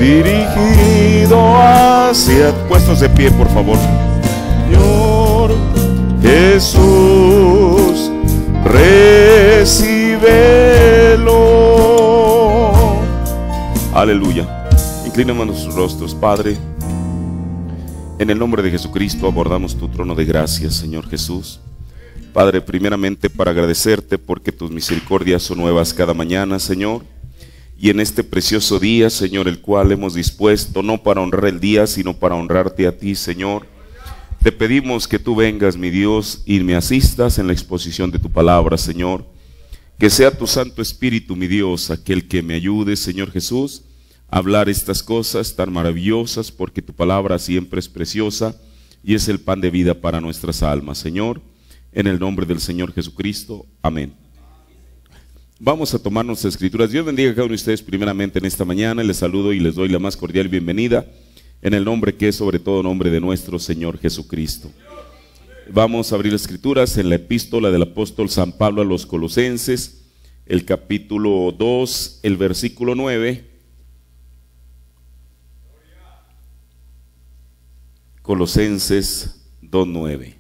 dirigido hacia... Puestos de pie, por favor. Señor Jesús, recíbelo. Aleluya. Inclinamos nuestros rostros, Padre. En el nombre de Jesucristo abordamos tu trono de gracia, Señor Jesús. Padre, primeramente para agradecerte porque tus misericordias son nuevas cada mañana, Señor. Y en este precioso día, Señor, el cual hemos dispuesto no para honrar el día, sino para honrarte a ti, Señor. Te pedimos que tú vengas, mi Dios, y me asistas en la exposición de tu palabra, Señor. Que sea tu Santo Espíritu, mi Dios, aquel que me ayude, Señor Jesús, a hablar estas cosas tan maravillosas, porque tu palabra siempre es preciosa y es el pan de vida para nuestras almas, Señor. En el nombre del Señor Jesucristo, amén. Vamos a tomar nuestras escrituras. Dios bendiga a cada uno de ustedes primeramente en esta mañana. Les saludo y les doy la más cordial bienvenida en el nombre que es sobre todo nombre de nuestro Señor Jesucristo. Vamos a abrir las escrituras en la epístola del apóstol San Pablo a los Colosenses, el capítulo 2, el versículo 9. Colosenses 2:9.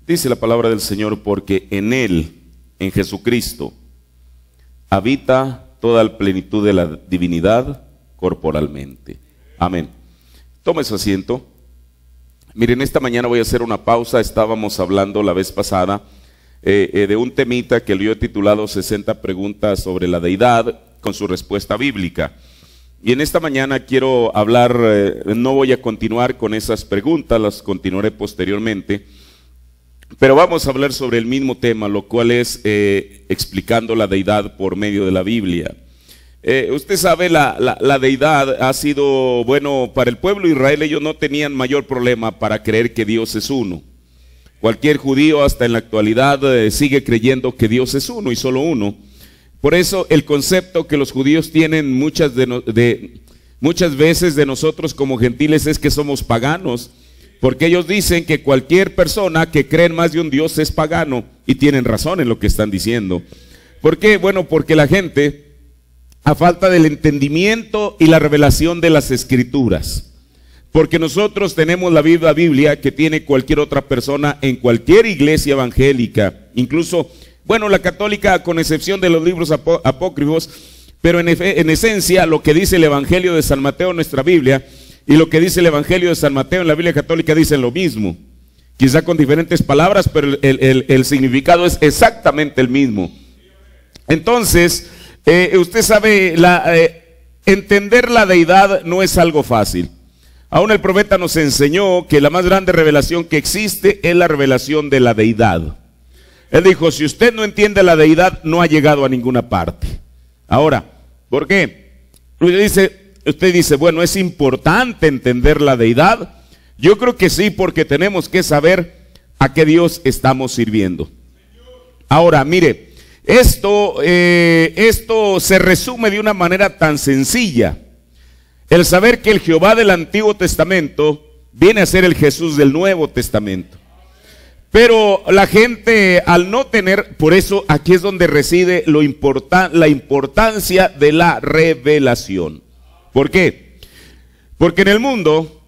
Dice la palabra del Señor: porque en Él, en Jesucristo, habita toda la plenitud de la divinidad corporalmente. Amén. Tome su asiento. Miren, esta mañana voy a hacer una pausa. Estábamos hablando la vez pasada de un temita que yo he titulado 60 preguntas sobre la deidad con su respuesta bíblica. Y en esta mañana quiero hablar, no voy a continuar con esas preguntas, las continuaré posteriormente, pero vamos a hablar sobre el mismo tema, lo cual es explicando la deidad por medio de la Biblia. Usted sabe, la deidad ha sido, bueno, para el pueblo de Israel ellos no tenían mayor problema para creer que Dios es uno. Cualquier judío hasta en la actualidad sigue creyendo que Dios es uno y solo uno. Por eso el concepto que los judíos tienen muchas veces de nosotros como gentiles es que somos paganos, porque ellos dicen que cualquier persona que cree en más de un Dios es pagano, y tienen razón en lo que están diciendo. ¿Por qué? Bueno, porque la gente, a falta del entendimiento y la revelación de las Escrituras, porque nosotros tenemos la misma Biblia que tiene cualquier otra persona en cualquier iglesia evangélica, incluso, bueno, la católica con excepción de los libros apócrifos, pero en esencia lo que dice el Evangelio de San Mateo en nuestra Biblia y lo que dice el Evangelio de San Mateo en la Biblia católica dicen lo mismo, quizá con diferentes palabras, pero el significado es exactamente el mismo. Entonces, usted sabe, entender la deidad no es algo fácil. Aún el profeta nos enseñó que la más grande revelación que existe es la revelación de la deidad. Él dijo, si usted no entiende la deidad, no ha llegado a ninguna parte. Ahora, ¿por qué? Usted dice, bueno, ¿es importante entender la deidad? Yo creo que sí, porque tenemos que saber a qué Dios estamos sirviendo. Ahora, mire, esto se resume de una manera tan sencilla. El saber que el Jehová del Antiguo Testamento viene a ser el Jesús del Nuevo Testamento. Pero la gente al no tener, por eso aquí es donde reside la importancia de la revelación. ¿Por qué? Porque en el mundo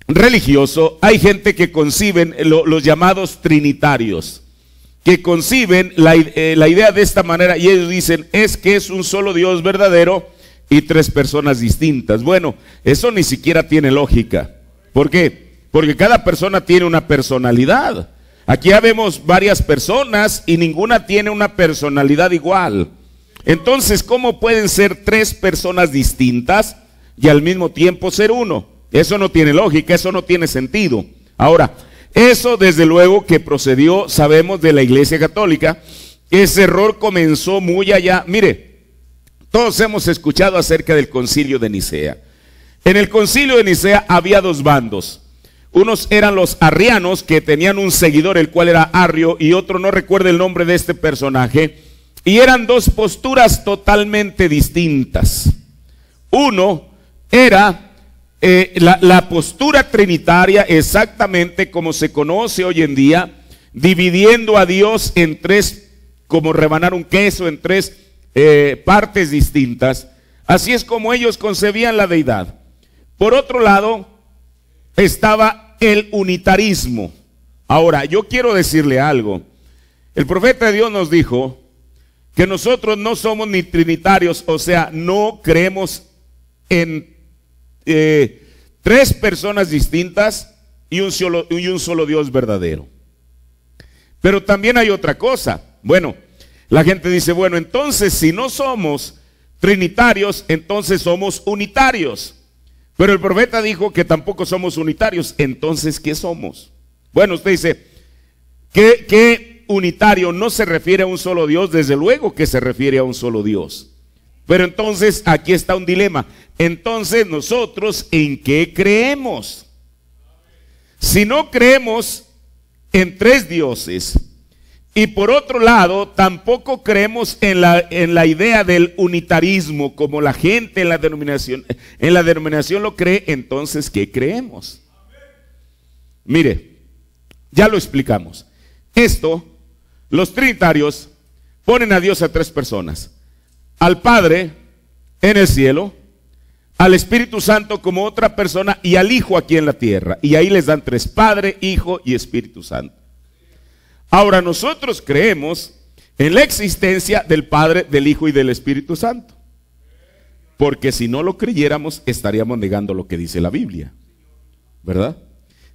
religioso hay gente que conciben los llamados trinitarios, que conciben la idea de esta manera, y ellos dicen, es que es un solo Dios verdadero y tres personas distintas. Bueno, eso ni siquiera tiene lógica. ¿Por qué? Porque cada persona tiene una personalidad. Aquí ya vemos varias personas y ninguna tiene una personalidad igual. Entonces, ¿cómo pueden ser tres personas distintas y al mismo tiempo ser uno? Eso no tiene lógica, eso no tiene sentido. Ahora, eso desde luego que procedió, sabemos, de la Iglesia Católica. Ese error comenzó muy allá. Mire, todos hemos escuchado acerca del Concilio de Nicea. En el Concilio de Nicea había dos bandos. Unos eran los arrianos, que tenían un seguidor, el cual era Arrio, y otro no recuerdo el nombre de este personaje, y eran dos posturas totalmente distintas. Uno era la postura trinitaria, exactamente como se conoce hoy en día, dividiendo a Dios en tres, como rebanar un queso, en tres partes distintas. Así es como ellos concebían la deidad. Por otro lado, estaba el unitarismo. Ahora, yo quiero decirle algo. El profeta de Dios nos dijo que nosotros no somos ni trinitarios, o sea, no creemos en tres personas distintas y un solo Dios verdadero. Pero también hay otra cosa. Bueno, la gente dice, bueno, entonces si no somos trinitarios, entonces somos unitarios. Pero el profeta dijo que tampoco somos unitarios. Entonces, ¿qué somos? Bueno, usted dice, ¿qué unitario no se refiere a un solo Dios? Desde luego que se refiere a un solo Dios. Pero entonces, aquí está un dilema. Entonces, ¿nosotros en qué creemos? Si no creemos en tres dioses, y por otro lado, tampoco creemos en la idea del unitarismo, como la gente en la denominación lo cree, entonces, ¿qué creemos? Mire, ya lo explicamos. Esto, los trinitarios ponen a Dios a tres personas: al Padre en el cielo, al Espíritu Santo como otra persona y al Hijo aquí en la tierra. Y ahí les dan tres: Padre, Hijo y Espíritu Santo. Ahora, nosotros creemos en la existencia del Padre, del Hijo y del Espíritu Santo. Porque si no lo creyéramos, estaríamos negando lo que dice la Biblia, ¿verdad?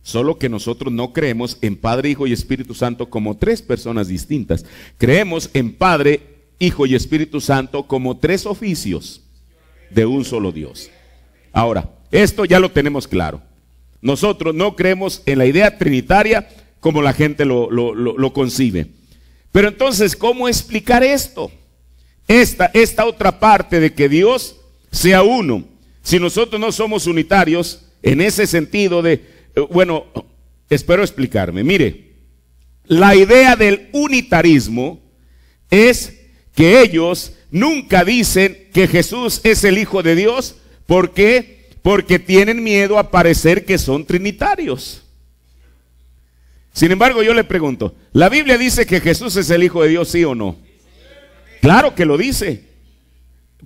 Solo que nosotros no creemos en Padre, Hijo y Espíritu Santo como tres personas distintas. Creemos en Padre, Hijo y Espíritu Santo como tres oficios de un solo Dios. Ahora, esto ya lo tenemos claro. Nosotros no creemos en la idea trinitaria como la gente lo concibe. Pero entonces, ¿cómo explicar esto? Esta otra parte de que Dios sea uno. Si nosotros no somos unitarios, en ese sentido de, bueno, espero explicarme. Mire, la idea del unitarismo es que ellos nunca dicen que Jesús es el Hijo de Dios. ¿Por qué? Porque tienen miedo a parecer que son trinitarios. Sin embargo, yo le pregunto, ¿la Biblia dice que Jesús es el Hijo de Dios, sí o no? Claro que lo dice.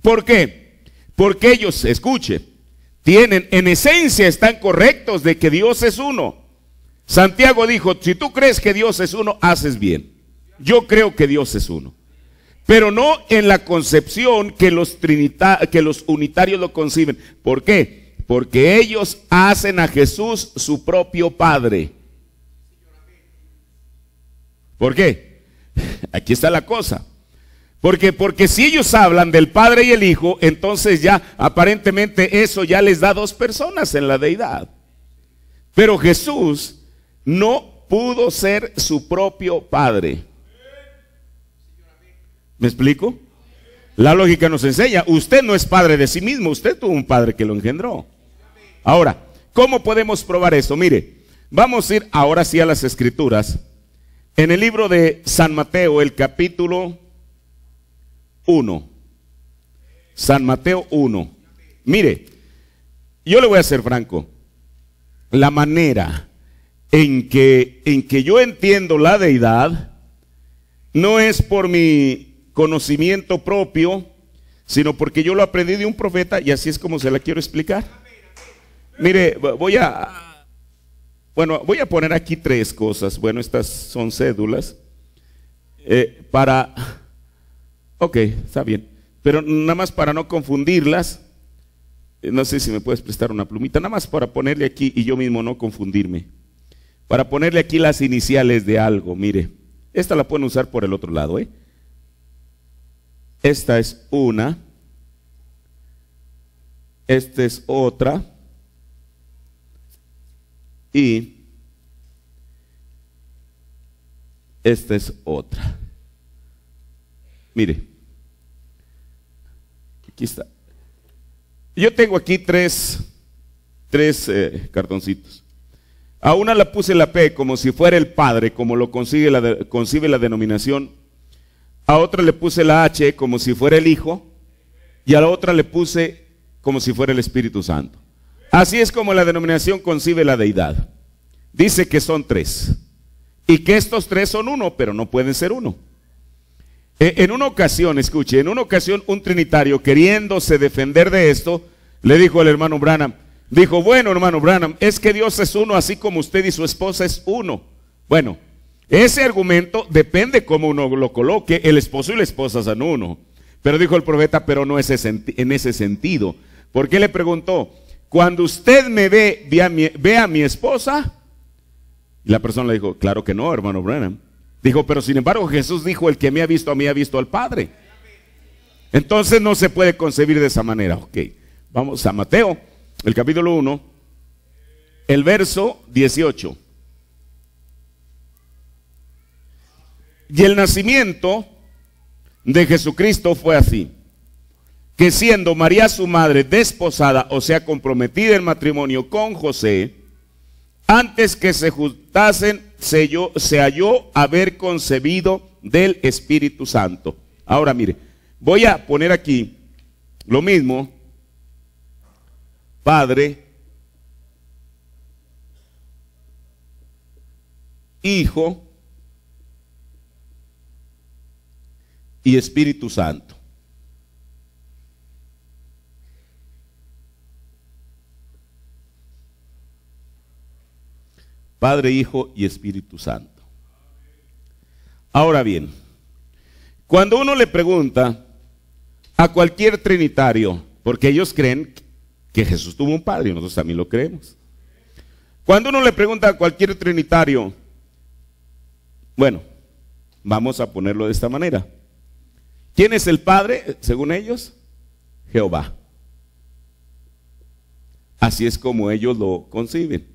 ¿Por qué? Porque ellos, escuche, tienen, en esencia están correctos de que Dios es uno. Santiago dijo, si tú crees que Dios es uno, haces bien. Yo creo que Dios es uno. Pero no en la concepción que los unitarios lo conciben. ¿Por qué? Porque ellos hacen a Jesús su propio Padre. ¿Por qué? Aquí está la cosa. Porque si ellos hablan del Padre y el Hijo, entonces ya aparentemente eso ya les da dos personas en la deidad. Pero Jesús no pudo ser su propio Padre. ¿Me explico? La lógica nos enseña, usted no es padre de sí mismo, usted tuvo un padre que lo engendró. Ahora, ¿cómo podemos probar eso? Mire, vamos a ir ahora sí a las Escrituras. En el libro de San Mateo, el capítulo 1. San Mateo 1. Mire, yo le voy a ser franco. La manera en que yo entiendo la deidad no es por mi conocimiento propio, sino porque yo lo aprendí de un profeta y así es como se la quiero explicar. Mire, voy a poner aquí tres cosas. Bueno, estas son cédulas. Ok, está bien. Pero nada más para no confundirlas, no sé si me puedes prestar una plumita, nada más para ponerle aquí y yo mismo no confundirme. Para ponerle aquí las iniciales de algo, mire. Esta la pueden usar por el otro lado, Esta es una. Esta es otra. Y esta es otra. Mire, aquí está. Yo tengo aquí tres cartoncitos. A una la puse la P como si fuera el Padre, como lo concibe la denominación. A otra le puse la H como si fuera el Hijo. Y a la otra le puse como si fuera el Espíritu Santo. Así es como la denominación concibe la deidad. Dice que son tres. Y que estos tres son uno, pero no pueden ser uno. En una ocasión, escuche, en una ocasión un trinitario queriéndose defender de esto, le dijo al hermano Branham, dijo, bueno hermano Branham, es que Dios es uno así como usted y su esposa es uno. Bueno, ese argumento depende cómo uno lo coloque, el esposo y la esposa son uno. Pero dijo el profeta, pero no en ese sentido. ¿Por qué le preguntó? Cuando usted me ve a mi esposa. Y la persona le dijo, claro que no, hermano Branham. Dijo, pero sin embargo Jesús dijo, el que me ha visto a mí ha visto al Padre. Entonces no se puede concebir de esa manera. Ok, vamos a Mateo, el capítulo 1, el verso 18. Y el nacimiento de Jesucristo fue así, que siendo María su madre desposada, o sea comprometida en matrimonio con José, antes que se juntasen, se halló haber concebido del Espíritu Santo. Ahora mire, voy a poner aquí lo mismo, Padre, Hijo y Espíritu Santo. Padre, Hijo y Espíritu Santo. Ahora bien, cuando uno le pregunta a cualquier trinitario, porque ellos creen que Jesús tuvo un padre y nosotros también lo creemos. Cuando uno le pregunta a cualquier trinitario, bueno, vamos a ponerlo de esta manera. ¿Quién es el Padre, según ellos? Jehová. Así es como ellos lo conciben.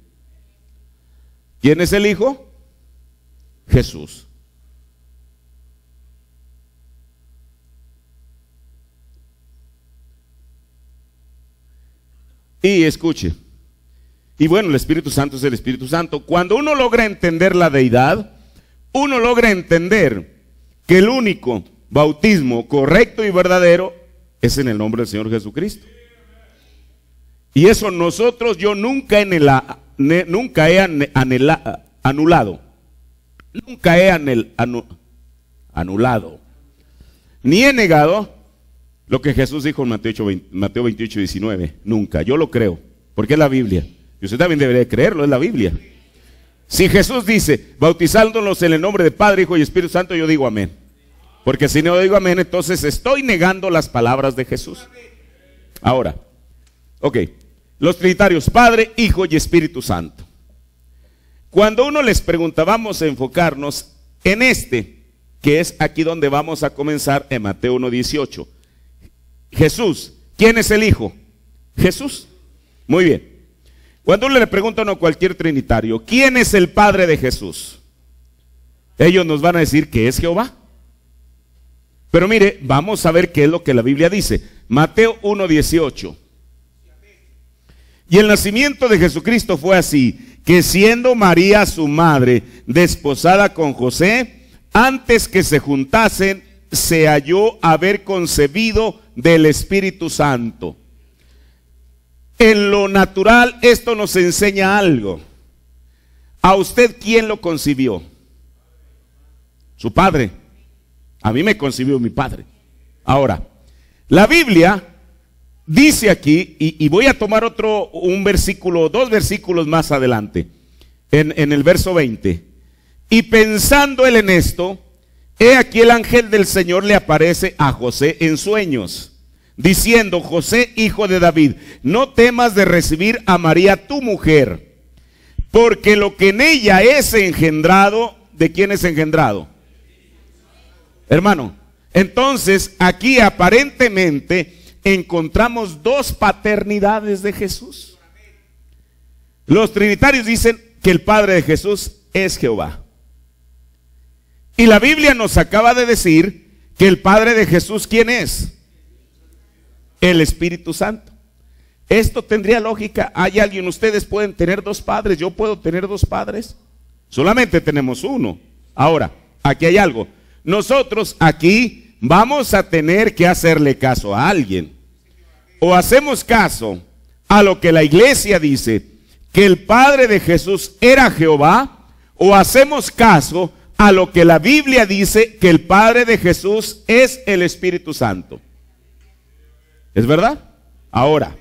¿Quién es el Hijo? Jesús. Y escuche, y bueno, el Espíritu Santo es el Espíritu Santo. Cuando uno logra entender la deidad, uno logra entender que el único bautismo correcto y verdadero es en el nombre del Señor Jesucristo. Y eso nosotros, yo nunca he anulado, nunca he anulado, ni he negado lo que Jesús dijo en Mateo 28, 19, nunca, yo lo creo, porque es la Biblia, y usted también debería creerlo, es la Biblia. Si Jesús dice, bautizándolos en el nombre de Padre, Hijo y Espíritu Santo, yo digo amén, porque si no digo amén, entonces estoy negando las palabras de Jesús. Ahora, ok, los trinitarios, Padre, Hijo y Espíritu Santo. Cuando uno les pregunta, vamos a enfocarnos en que es aquí donde vamos a comenzar en Mateo 1:18. Jesús, ¿quién es el Hijo? Jesús. Muy bien. Cuando uno le pregunta a cualquier trinitario, ¿quién es el Padre de Jesús? Ellos nos van a decir que es Jehová. Pero mire, vamos a ver qué es lo que la Biblia dice. Mateo 1:18. Y el nacimiento de Jesucristo fue así, que siendo María su madre desposada con José, antes que se juntasen, se halló haber concebido del Espíritu Santo. En lo natural esto nos enseña algo. ¿A usted quién lo concibió? Su padre. A mí me concibió mi padre. Ahora, la Biblia dice aquí, y voy a tomar un versículo, dos versículos más adelante, en el verso 20. Y pensando él en esto, he aquí el ángel del Señor le aparece a José en sueños, diciendo, José, hijo de David, no temas de recibir a María tu mujer, porque lo que en ella es engendrado, ¿de quién es engendrado? Hermano, entonces aquí aparentemente encontramos dos paternidades de Jesús. Los trinitarios dicen que el Padre de Jesús es Jehová. Y la Biblia nos acaba de decir que el Padre de Jesús, ¿quién es? El Espíritu Santo. Esto tendría lógica. Hay alguien, ustedes pueden tener dos padres, yo puedo tener dos padres. Solamente tenemos uno. Ahora, aquí hay algo. Nosotros aquí vamos a tener que hacerle caso a alguien. O hacemos caso a lo que la iglesia dice, que el Padre de Jesús era Jehová, o hacemos caso a lo que la Biblia dice que el Padre de Jesús es el Espíritu Santo. ¿Es verdad? Ahora,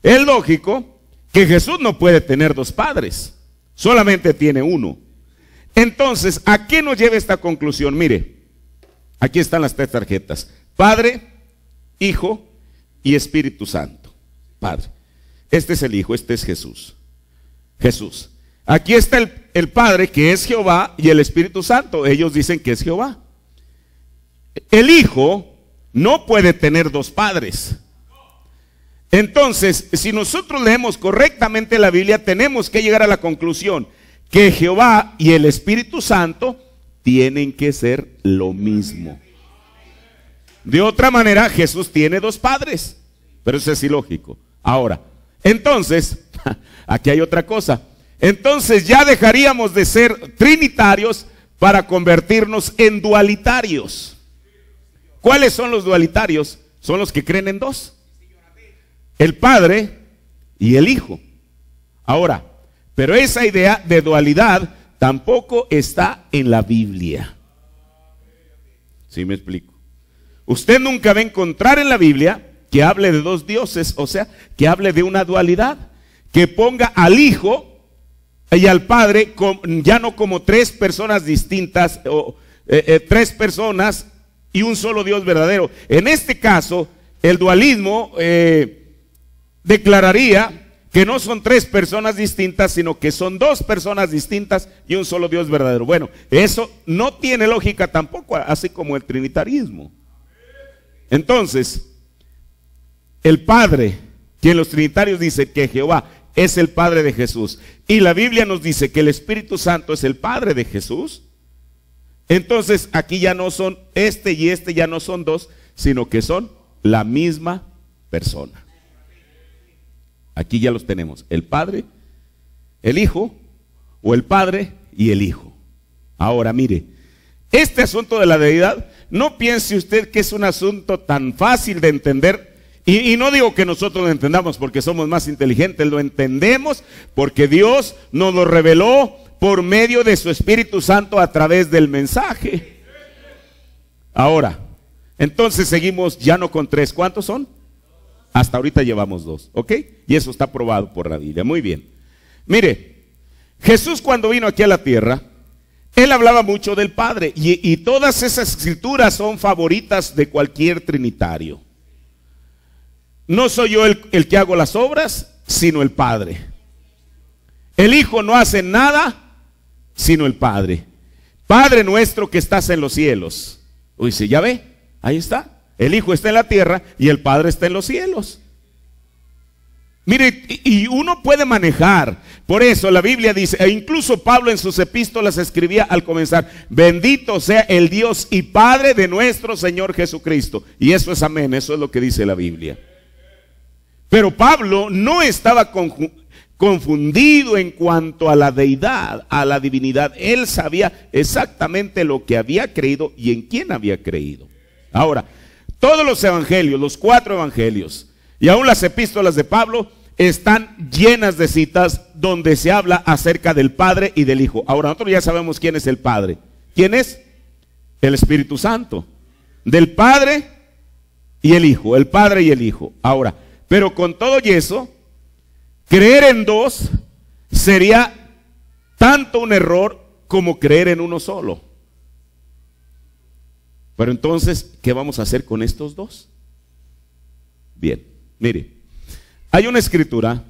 es lógico que Jesús no puede tener dos padres, solamente tiene uno. Entonces, ¿a qué nos lleva esta conclusión? Mire, aquí están las tres tarjetas: Padre, Hijo y Espíritu Santo. Padre, este es el Hijo, este es Jesús. Jesús. Aquí está el Padre, que es Jehová, y el Espíritu Santo. Ellos dicen que es Jehová. El Hijo no puede tener dos padres. Entonces, si nosotros leemos correctamente la Biblia, tenemos que llegar a la conclusión que Jehová y el Espíritu Santo tienen que ser lo mismo. De otra manera, Jesús tiene dos padres, pero eso es ilógico. Ahora, entonces, aquí hay otra cosa. Entonces ya dejaríamos de ser trinitarios para convertirnos en dualitarios. ¿Cuáles son los dualitarios? Son los que creen en dos: el Padre y el Hijo. Ahora, pero esa idea de dualidad tampoco está en la Biblia. ¿Sí me explico? Usted nunca va a encontrar en la Biblia que hable de dos dioses, o sea, que hable de una dualidad, que ponga al Hijo y al Padre ya no como tres personas distintas, o tres personas y un solo Dios verdadero. En este caso, el dualismo declararía que no son tres personas distintas, sino que son dos personas distintas y un solo Dios verdadero. Bueno, eso no tiene lógica tampoco, así como el trinitarismo. Entonces, el Padre, quien los trinitarios dicen que Jehová es el Padre de Jesús, y la Biblia nos dice que el Espíritu Santo es el Padre de Jesús, entonces aquí ya no son este y este, ya no son dos, sino que son la misma persona. Aquí ya los tenemos: el Padre, el Hijo, o el Padre y el Hijo. Ahora mire, este asunto de la deidad, no piense usted que es un asunto tan fácil de entender. Y no digo que nosotros lo entendamos porque somos más inteligentes, lo entendemos porque Dios nos lo reveló por medio de su Espíritu Santo a través del mensaje. Ahora, entonces seguimos ya no con tres. ¿Cuántos son? Hasta ahorita llevamos dos, ¿ok? Y eso está probado por la Biblia. Muy bien. Mire, Jesús cuando vino aquí a la tierra, Él hablaba mucho del Padre, y todas esas escrituras son favoritas de cualquier trinitario. No soy yo el que hago las obras, sino el Padre. El Hijo no hace nada, sino el Padre. Padre nuestro que estás en los cielos. Uy, sí, ya ve, ahí está. El Hijo está en la tierra y el Padre está en los cielos. Mire, y uno puede manejar. Por eso la Biblia dice, e incluso Pablo en sus epístolas escribía al comenzar: bendito sea el Dios y Padre de nuestro Señor Jesucristo. Y eso es amén, eso es lo que dice la Biblia. Pero Pablo no estaba confundido en cuanto a la deidad, a la divinidad. Él sabía exactamente lo que había creído y en quién había creído. Ahora, todos los evangelios, los 4 evangelios, y aún las epístolas de Pablo, están llenas de citas donde se habla acerca del Padre y del Hijo. Ahora, nosotros ya sabemos quién es el Padre. ¿Quién es? El Espíritu Santo. Del Padre y el Hijo, el Padre y el Hijo. Ahora, pero con todo y eso, creer en dos sería tanto un error como creer en uno solo. Pero entonces, ¿qué vamos a hacer con estos dos? Bien, mire, hay una escritura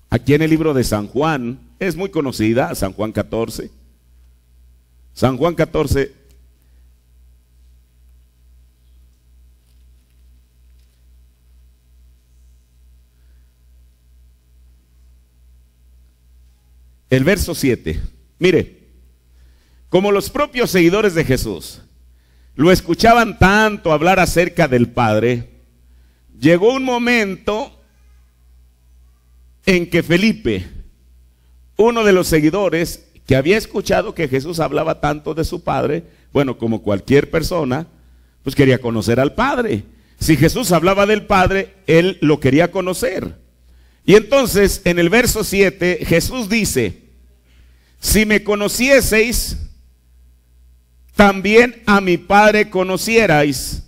aquí en el libro de San Juan, es muy conocida, San Juan 14. San Juan 14. El verso 7. Mire, como los propios seguidores de Jesús lo escuchaban tanto hablar acerca del Padre, llegó un momento en que Felipe, uno de los seguidores que había escuchado que Jesús hablaba tanto de su Padre, bueno, como cualquier persona, pues quería conocer al Padre. Si Jesús hablaba del Padre, él lo quería conocer. Y entonces en el verso 7 Jesús dice: si me conocieseis, también a mi Padre conocierais,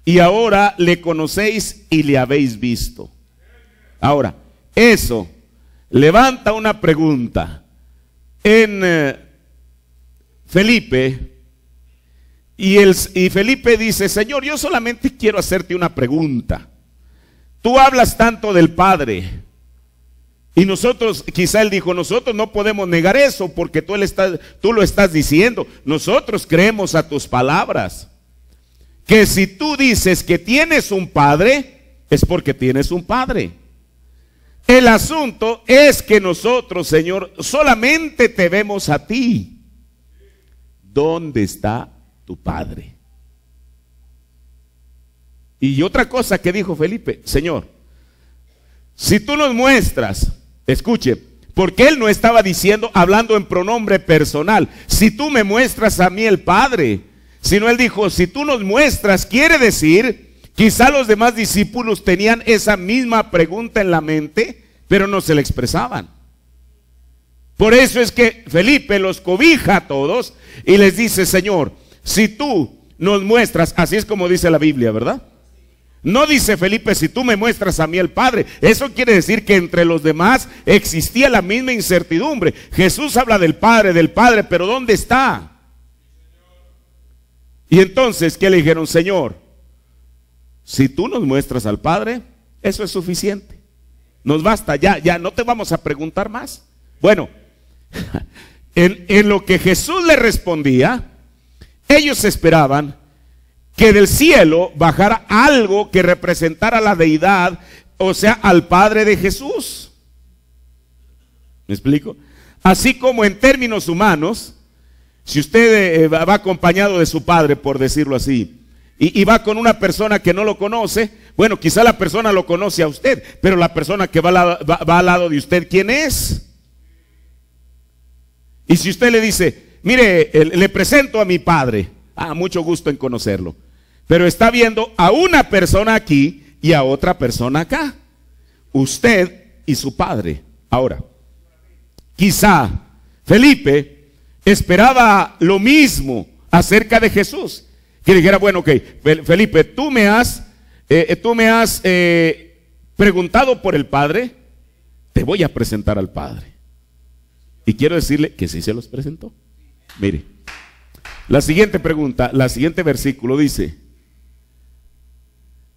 y ahora le conocéis y le habéis visto. Ahora, eso levanta una pregunta en Felipe, y Felipe dice: Señor, yo solamente quiero hacerte una pregunta. Tú hablas tanto del Padre, y nosotros, quizá él dijo, nosotros no podemos negar eso porque tú lo estás diciendo. Nosotros creemos a tus palabras. Que si tú dices que tienes un Padre, es porque tienes un Padre. El asunto es que nosotros, Señor, solamente te vemos a ti. ¿Dónde está tu Padre? Y otra cosa que dijo Felipe: Señor, si tú nos muestras, escuche, porque él no estaba diciendo, hablando en pronombre personal, si tú me muestras a mí el Padre, sino él dijo, si tú nos muestras, quiere decir, quizá los demás discípulos tenían esa misma pregunta en la mente, pero no se la expresaban. Por eso es que Felipe los cobija a todos y les dice: Señor, si tú nos muestras, así es como dice la Biblia, ¿verdad? No dice Felipe, si tú me muestras a mí el Padre. Eso quiere decir que entre los demás existía la misma incertidumbre. Jesús habla del Padre, pero ¿dónde está? Y entonces, ¿qué le dijeron? Señor, si tú nos muestras al Padre, eso es suficiente. Nos basta, ya no te vamos a preguntar más. Bueno, en lo que Jesús le respondía, ellos esperaban que del cielo bajara algo que representara la deidad, o sea, al Padre de Jesús. ¿Me explico? Así como en términos humanos, si usted va acompañado de su padre, por decirlo así, y va con una persona que no lo conoce, bueno, quizá la persona lo conoce a usted, pero la persona que va al lado de usted, ¿quién es? Y si usted le dice: mire, le presento a mi padre, mucho gusto en conocerlo, pero está viendo a una persona aquí y a otra persona acá, usted y su padre. Ahora, quizá Felipe esperaba lo mismo acerca de Jesús, que dijera: bueno, ok, Felipe, tú me has preguntado por el Padre, te voy a presentar al Padre. Y quiero decirle que sí se los presentó. Mire, la siguiente pregunta, la siguiente versículo dice,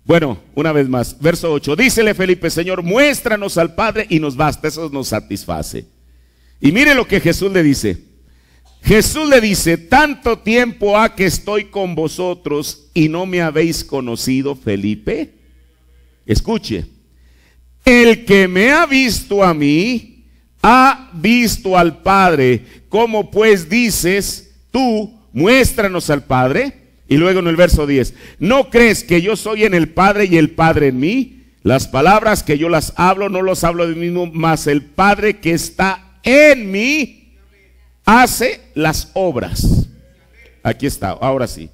bueno, una vez más, verso 8, dícele Felipe: Señor, muéstranos al Padre y nos basta, eso nos satisface. Y mire lo que Jesús le dice. Jesús le dice: tanto tiempo ha que estoy con vosotros y no me habéis conocido, Felipe. Escuche, el que me ha visto a mí, ha visto al Padre. ¿Cómo pues dices tú, muéstranos al Padre? Y luego en el verso 10, ¿no crees que yo soy en el Padre y el Padre en mí? Las palabras que yo las hablo, no las hablo de mí mismo, mas el Padre que está en mí hace las obras. Aquí está, ahora sí.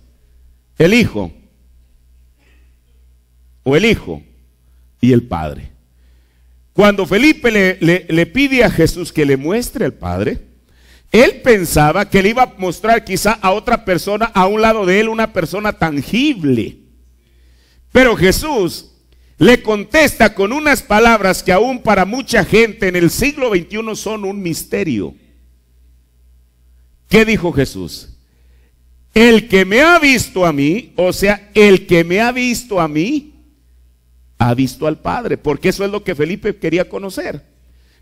El Hijo, o el Hijo y el Padre. Cuando Felipe le pide a Jesús que le muestre al Padre, él pensaba que le iba a mostrar quizá a otra persona a un lado de él, una persona tangible. Pero Jesús le contesta con unas palabras que aún para mucha gente en el siglo XXI son un misterio. ¿Qué dijo Jesús? El que me ha visto a mí, o sea, el que me ha visto a mí, ha visto al Padre, porque eso es lo que Felipe quería conocer.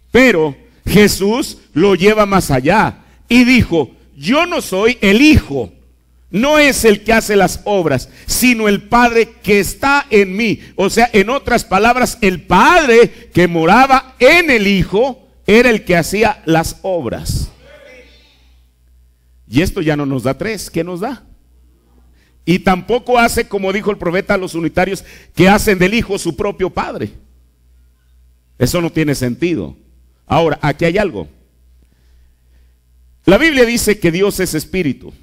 Pero Jesús lo lleva más allá y dijo: yo no soy el Hijo, no es el que hace las obras, sino el Padre que está en mí. O sea, en otras palabras, el Padre que moraba en el Hijo era el que hacía las obras. Y esto ya no nos da tres, ¿qué nos da? Y tampoco hace, como dijo el profeta a los unitarios, que hacen del Hijo su propio Padre. Eso no tiene sentido. Ahora, aquí hay algo. La Biblia dice que Dios es espíritu.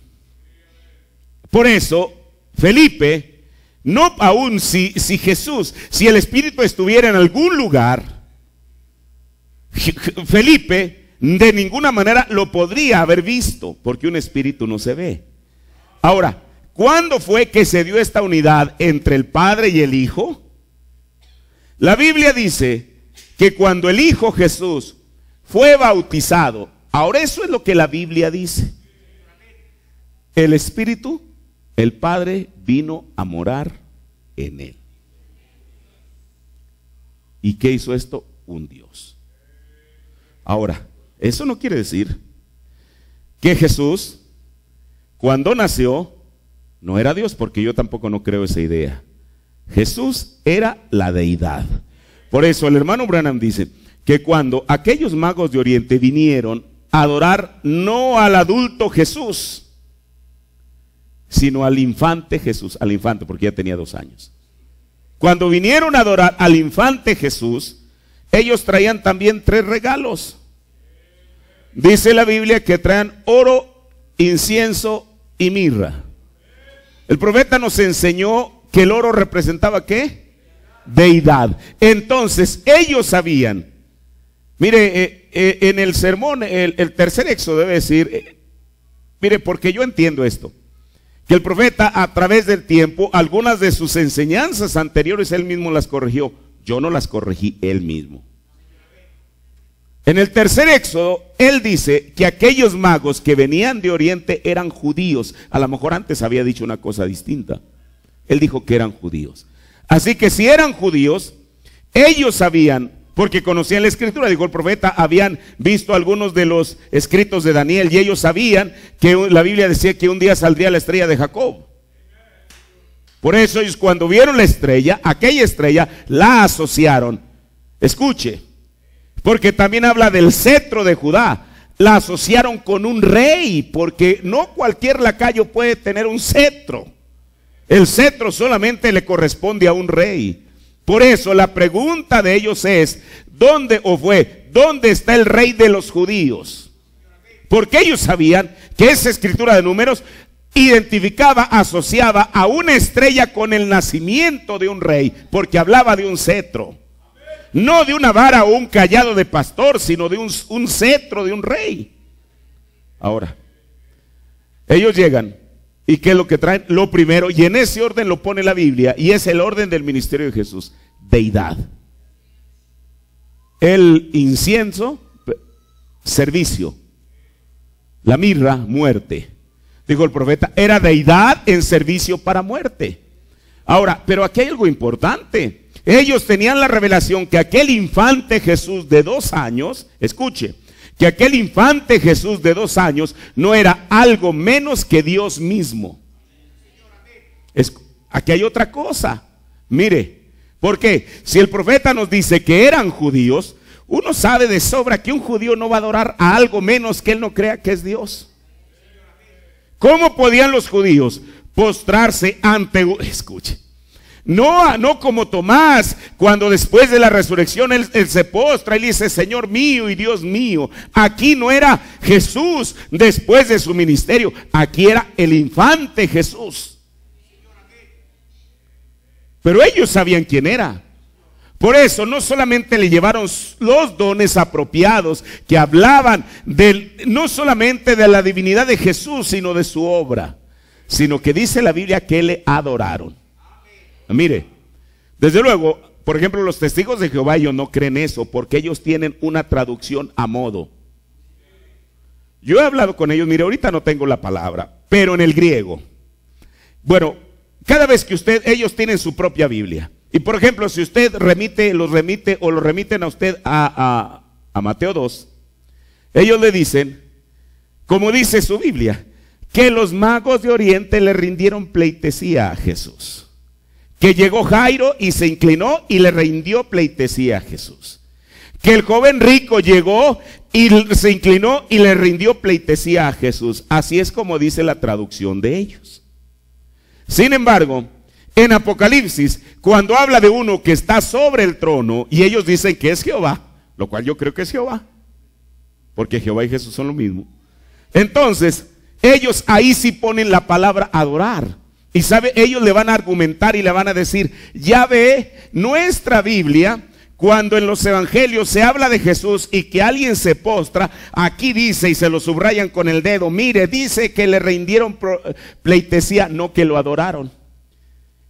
Por eso, Felipe, no aún si Jesús, si el espíritu estuviera en algún lugar, Felipe de ninguna manera lo podría haber visto, porque un espíritu no se ve. Ahora, ¿cuándo fue que se dio esta unidad entre el Padre y el Hijo? La Biblia dice que cuando el Hijo Jesús fue bautizado, ahora eso es lo que la Biblia dice. El Espíritu, el Padre vino a morar en él. ¿Y qué hizo esto? Un Dios. Ahora, eso no quiere decir que Jesús, cuando nació, no era Dios, porque yo tampoco no creo esa idea. Jesús era la deidad. Por eso el hermano Branham dice que cuando aquellos magos de Oriente vinieron a adorar no al adulto Jesús, sino al infante Jesús, al infante porque ya tenía 2 años. Cuando vinieron a adorar al infante Jesús, ellos traían también 3 regalos. Dice la Biblia que traían oro, incienso y mirra. El profeta nos enseñó que el oro representaba ¿qué? Deidad. Entonces ellos sabían, mire, en el sermón, el tercer éxodo debe decir, mire, porque yo entiendo esto, que el profeta a través del tiempo, algunas de sus enseñanzas anteriores él mismo las corrigió. Yo no las corregí, él mismo. En el tercer éxodo, él dice que aquellos magos que venían de Oriente eran judíos. A lo mejor antes había dicho una cosa distinta. Él dijo que eran judíos. Así que si eran judíos, ellos sabían, porque conocían la escritura, dijo el profeta, habían visto algunos de los escritos de Daniel y ellos sabían que la Biblia decía que un día saldría la estrella de Jacob. Por eso ellos cuando vieron la estrella, aquella estrella la asociaron. Escuche, porque también habla del cetro de Judá. La asociaron con un rey, porque no cualquier lacayo puede tener un cetro. El cetro solamente le corresponde a un rey. Por eso la pregunta de ellos es, ¿dónde está el rey de los judíos? Porque ellos sabían que esa escritura de Números identificaba, asociaba a una estrella con el nacimiento de un rey, porque hablaba de un cetro. No de una vara o un cayado de pastor, sino de un cetro de un rey. Ahora, ellos llegan, ¿y qué es lo que traen? Lo primero, y en ese orden lo pone la Biblia, y es el orden del ministerio de Jesús: deidad. El incienso, servicio. La mirra, muerte. Dijo el profeta, era deidad en servicio para muerte. Ahora, pero aquí hay algo importante. Ellos tenían la revelación que aquel infante Jesús de 2 años, escuche, que aquel infante Jesús de 2 años no era algo menos que Dios mismo. Aquí hay otra cosa. Mire, porque si el profeta nos dice que eran judíos, uno sabe de sobra que un judío no va a adorar a algo menos que él no crea que es Dios. ¿Cómo podían los judíos postrarse ante, escuche, no como Tomás, cuando después de la resurrección él se postra y dice, Señor mío y Dios mío? Aquí no era Jesús después de su ministerio, aquí era el infante Jesús. Pero ellos sabían quién era. Por eso no solamente le llevaron los dones apropiados que hablaban no solamente de la divinidad de Jesús, sino de su obra, sino que dice la Biblia que le adoraron. Mire, desde luego, por ejemplo, los testigos de Jehová, ellos no creen eso, porque ellos tienen una traducción a modo. Yo he hablado con ellos, mire, ahorita no tengo la palabra, pero en el griego. Bueno, cada vez que ellos tienen su propia Biblia. Y por ejemplo, si usted lo remiten a usted a Mateo 2, ellos le dicen, como dice su Biblia, que los magos de Oriente le rindieron pleitesía a Jesús. Que llegó Jairo y se inclinó y le rindió pleitesía a Jesús. Que el joven rico llegó y se inclinó y le rindió pleitesía a Jesús. Así es como dice la traducción de ellos. Sin embargo, en Apocalipsis, cuando habla de uno que está sobre el trono y ellos dicen que es Jehová, lo cual yo creo que es Jehová, porque Jehová y Jesús son lo mismo. Entonces, ellos ahí sí ponen la palabra adorar. Y sabe, ellos le van a argumentar y le van a decir, ya ve, nuestra Biblia, Cuando en los evangelios se habla de Jesús y que alguien se postra, aquí dice y se lo subrayan con el dedo, mire, dice que le rindieron pleitesía, no que lo adoraron.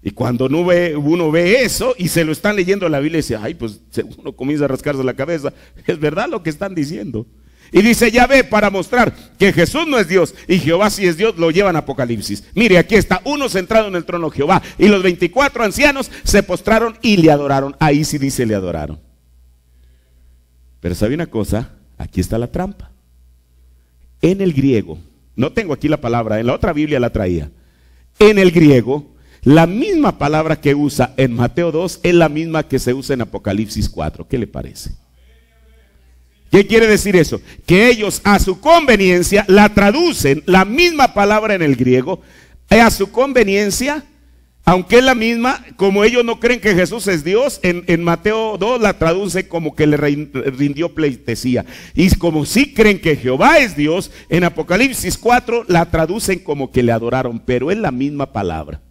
Y cuando uno ve eso y se lo están leyendo en la Biblia y dice, ay, pues uno comienza a rascarse la cabeza, es verdad lo que están diciendo. Y dice, ya ve, para mostrar que Jesús no es Dios y Jehová sí es Dios, lo llevan a Apocalipsis. Mire, aquí está, uno sentado en el trono Jehová, y los 24 ancianos se postraron y le adoraron. Ahí sí dice le adoraron. Pero ¿sabe una cosa? Aquí está la trampa. En el griego, no tengo aquí la palabra, en la otra Biblia la traía. En el griego, la misma palabra que usa en Mateo 2 es la misma que se usa en Apocalipsis 4. ¿Qué le parece? ¿Qué quiere decir eso? Que ellos a su conveniencia la traducen, la misma palabra en el griego, a su conveniencia, aunque es la misma, como ellos no creen que Jesús es Dios, en Mateo 2 la traduce como que le rindió pleitesía. Y como sí creen que Jehová es Dios, en Apocalipsis 4 la traducen como que le adoraron, pero es la misma palabra.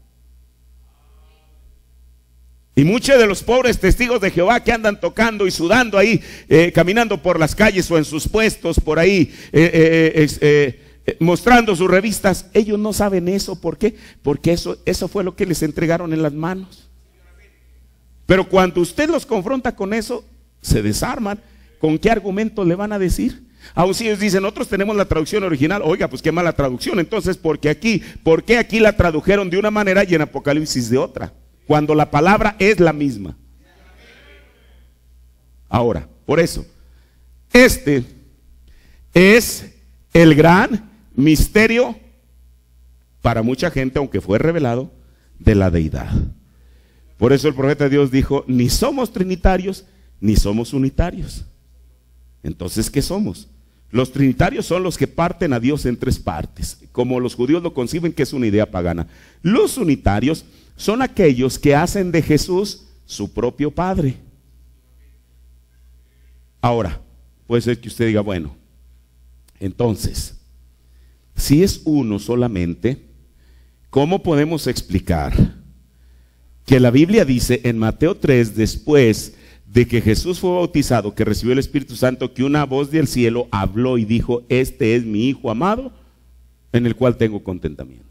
Y muchos de los pobres testigos de Jehová que andan tocando y sudando ahí, caminando por las calles o en sus puestos por ahí, mostrando sus revistas, ellos no saben eso. ¿Por qué? Porque eso fue lo que les entregaron en las manos. Pero cuando usted los confronta con eso, se desarman. ¿Con qué argumentos le van a decir? Aún si ellos dicen, nosotros tenemos la traducción original, oiga, pues qué mala traducción. Entonces, ¿por qué aquí la tradujeron de una manera y en Apocalipsis de otra? Cuando la palabra es la misma. Ahora, por eso, este es el gran misterio para mucha gente, aunque fue revelado, de la deidad. Por eso el profeta de Dios dijo, ni somos trinitarios, ni somos unitarios. Entonces, ¿qué somos? Los trinitarios son los que parten a Dios en tres partes, como los judíos lo conciben, que es una idea pagana. Los unitarios son aquellos que hacen de Jesús su propio Padre. Ahora, puede ser que usted diga, bueno, entonces, si es uno solamente, ¿cómo podemos explicar que la Biblia dice en Mateo 3, después de que Jesús fue bautizado, que recibió el Espíritu Santo, que una voz del cielo habló y dijo, este es mi Hijo amado, en el cual tengo contentamiento?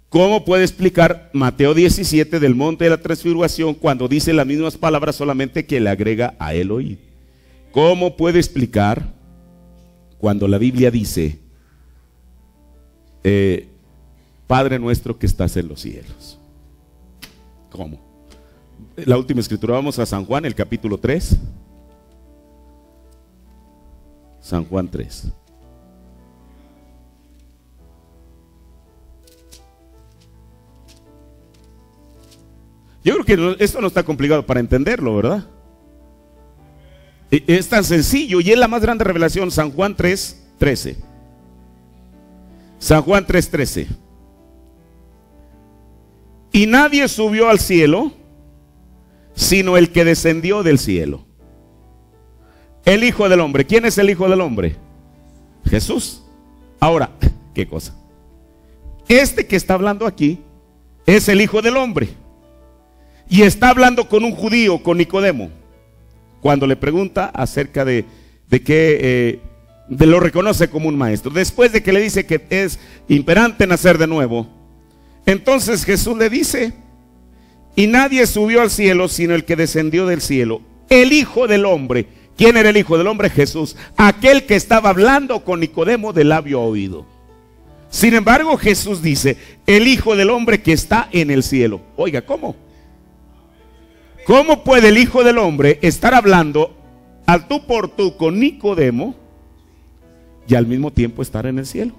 ¿Cómo puede explicar Mateo 17 del monte de la transfiguración cuando dice las mismas palabras, solamente que le agrega a él oír? ¿Cómo puede explicar cuando la Biblia dice, Padre nuestro que estás en los cielos? ¿Cómo? La última escritura, vamos a San Juan, el capítulo 3. San Juan 3. Yo creo que esto no está complicado para entenderlo, ¿verdad? Es tan sencillo y es la más grande revelación. San Juan 3:13. San Juan 3:13. Y nadie subió al cielo sino el que descendió del cielo, el Hijo del Hombre. ¿Quién es el Hijo del Hombre? Jesús. Ahora, ¿qué cosa? Este que está hablando aquí es el Hijo del Hombre. Y está hablando con un judío, con Nicodemo, cuando le pregunta acerca de que lo reconoce como un maestro. Después de que le dice que es imperante nacer de nuevo, entonces Jesús le dice, y nadie subió al cielo sino el que descendió del cielo, el Hijo del Hombre. ¿Quién era el Hijo del Hombre? Jesús, aquel que estaba hablando con Nicodemo de labio a oído. Sin embargo, Jesús dice, el Hijo del Hombre que está en el cielo. Oiga, ¿cómo? ¿Cómo puede el Hijo del Hombre estar hablando al tú por tú con Nicodemo y al mismo tiempo estar en el cielo?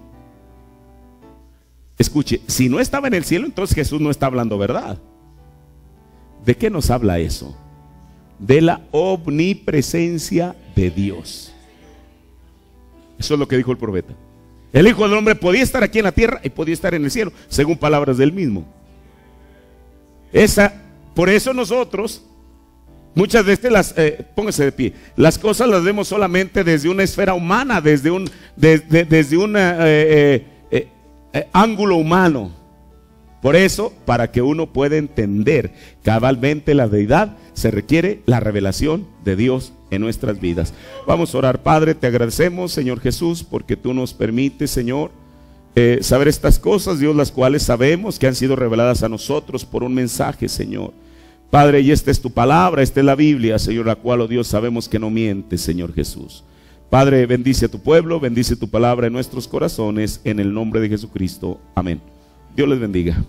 Escuche, si no estaba en el cielo, entonces Jesús no está hablando verdad. ¿De qué nos habla eso? De la omnipresencia de Dios. Eso es lo que dijo el profeta. El Hijo del Hombre podía estar aquí en la tierra y podía estar en el cielo, según palabras del mismo. Por eso nosotros, muchas veces póngase de pie, las cosas las vemos solamente desde una esfera humana, desde un ángulo humano. Por eso, para que uno pueda entender cabalmente la deidad, se requiere la revelación de Dios en nuestras vidas. Vamos a orar. Padre, te agradecemos, Señor Jesús, porque tú nos permites, Señor, saber estas cosas, Dios, las cuales sabemos que han sido reveladas a nosotros por un mensaje, Señor. Padre, y esta es tu palabra, esta es la Biblia, Señor, la cual, oh Dios, sabemos que no miente, Señor Jesús. Padre, bendice a tu pueblo, bendice tu palabra en nuestros corazones, en el nombre de Jesucristo. Amén. Dios les bendiga.